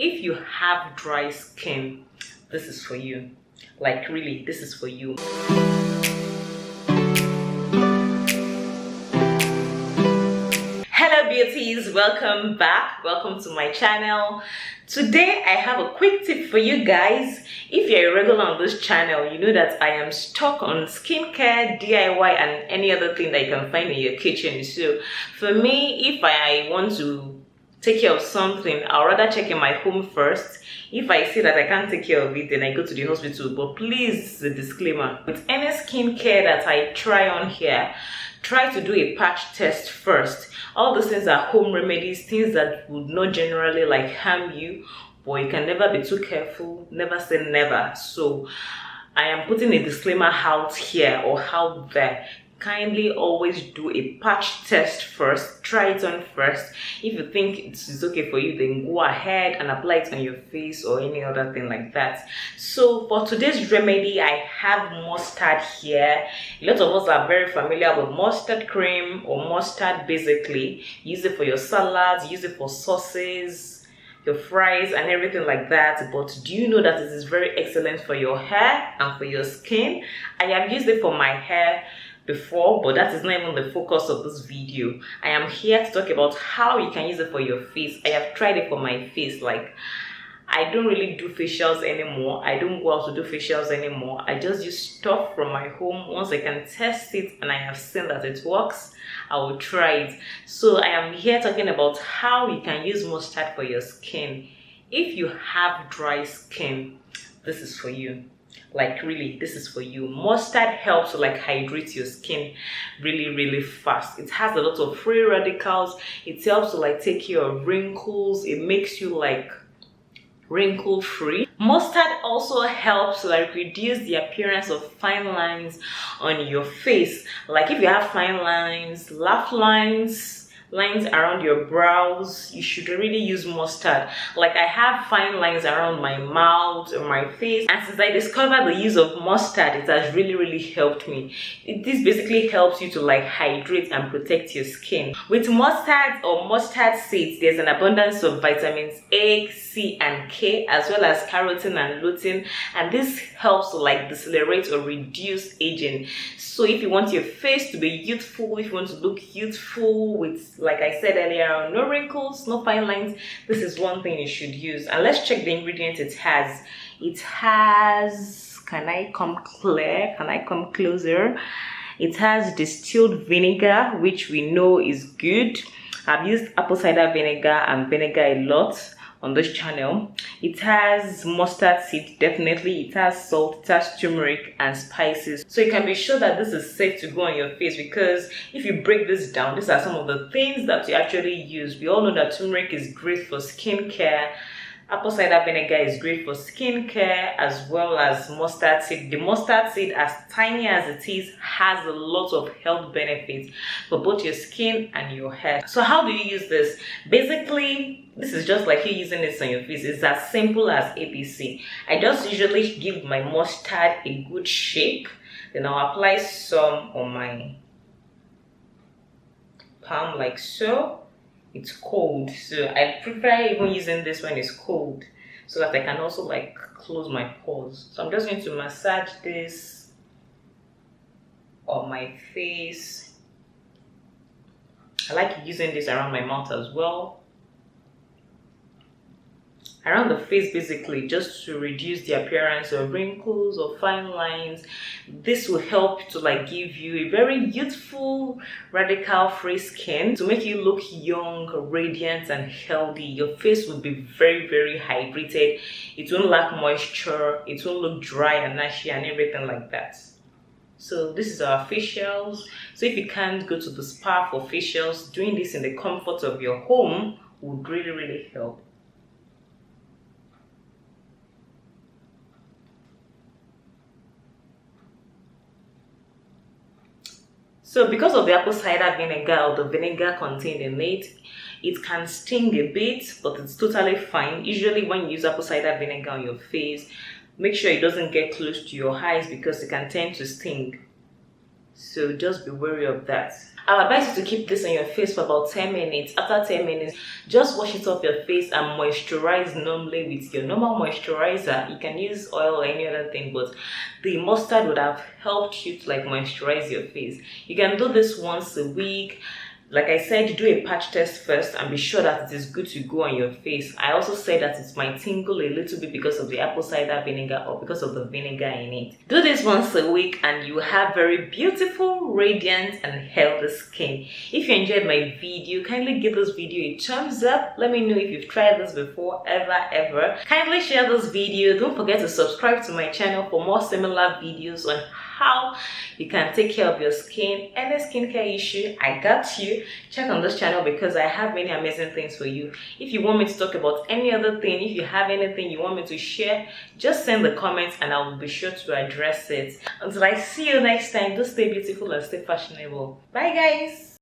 If you have dry skin, this is for you. Like really, this is for you. Hello beauties, welcome back. Welcome to my channel. Today I have a quick tip for you guys. If you're a regular on this channel, you know that I am stuck on skincare, DIY and any other thing that you can find in your kitchen. So for me, if I want to take care of something, I'll rather check in my home first. If I see that I can't take care of it, then I go to the hospital. But please, the disclaimer, with any skincare that I try on here, try to do a patch test first. All those things are home remedies, things that would not generally like harm you, but you can never be too careful. Never say never. So I am putting a disclaimer out here or out there. Kindly always do a patch test first. Try it on first. If you think it's okay for you, then go ahead and apply it on your face or any other thing like that. So for today's remedy, I have mustard here. A lot of us are very familiar with mustard cream or mustard basically. Use it for your salads, use it for sauces, your fries and everything like that. But do you know that it is very excellent for your hair and for your skin? I have used it for my hair before, but that is not even the focus of this video. I am here to talk about how you can use it for your face. I have tried it for my face. Like, I don't really do facials anymore. I don't go out to do facials anymore. I just use stuff from my home. Once I can test it and I have seen that it works, I will try it. So I am here talking about how you can use mustard for your skin. If you have dry skin, this is for you. Like really, this is for you. Mustard helps to like hydrate your skin really fast. It has a lot of free radicals. It helps to like take care of wrinkles. It makes you like wrinkle free. Mustard also helps to like reduce the appearance of fine lines on your face. Like if you have fine lines, laugh lines, lines around your brows, you should really use mustard. Like I have fine lines around my mouth or my face, and since I discovered the use of mustard, it has really helped me. This basically helps you to like hydrate and protect your skin. With mustard or mustard seeds, there's an abundance of vitamins A, C and K, as well as carotene and lutein, and this helps to like decelerate or reduce aging. So if you want your face to be youthful, if you want to look youthful with, like I said earlier, no wrinkles, no fine lines, this is one thing you should use. And let's check the ingredients it has. It has, can I come closer? It has distilled vinegar, which we know is good. I've used apple cider vinegar and vinegar a lot on this channel. It has mustard seed, definitely. It has salt, it has turmeric and spices. So you can be sure that this is safe to go on your face, because if you break this down, these are some of the things that you actually use. We all know that turmeric is great for skincare. Apple cider vinegar is great for skincare, as well as mustard seed. The mustard seed, as tiny as it is, has a lot of health benefits for both your skin and your hair. So how do you use this? Basically, this is just like you using this on your face. It's as simple as ABC. I just usually give my mustard a good shake, then I'll apply some on my palm like so. It's cold, so I prefer even using this when it's cold, so that I can also like close my pores. So I'm just going to massage this on my face. I like using this around my mouth as well. Around the face basically, just to reduce the appearance of wrinkles or fine lines. This will help to like give you a very youthful, radical free skin, to make you look young, radiant and healthy. Your face will be very hydrated. It won't lack moisture, it won't look dry and ashy and everything like that. So this is our facials. So if you can't go to the spa for facials, doing this in the comfort of your home would really help. So because of the apple cider vinegar or the vinegar contained in it, it can sting a bit, but it's totally fine. Usually when you use apple cider vinegar on your face, make sure it doesn't get close to your eyes because it can tend to sting. So just be wary of that. I advise you to keep this on your face for about 10 minutes. After 10 minutes, just wash it off your face and moisturize normally with your normal moisturizer. You can use oil or any other thing, but the mustard would have helped you to like moisturize your face. You can do this once a week. Like I said, do a patch test first and be sure that it is good to go on your face. I also said that it might tingle a little bit because of the apple cider vinegar or because of the vinegar in it. Do this once a week and you have very beautiful, radiant and healthy skin. If you enjoyed my video, kindly give this video a thumbs up. Let me know if you've tried this before, ever. Kindly share this video. Don't forget to subscribe to my channel for more similar videos on how you can take care of your skin. Any skincare issue, I got you. Check on this channel because I have many amazing things for you. If you want me to talk about any other thing, if you have anything you want me to share, just send the comments and I will be sure to address it. Until I see you next time, do stay beautiful and stay fashionable. Bye guys.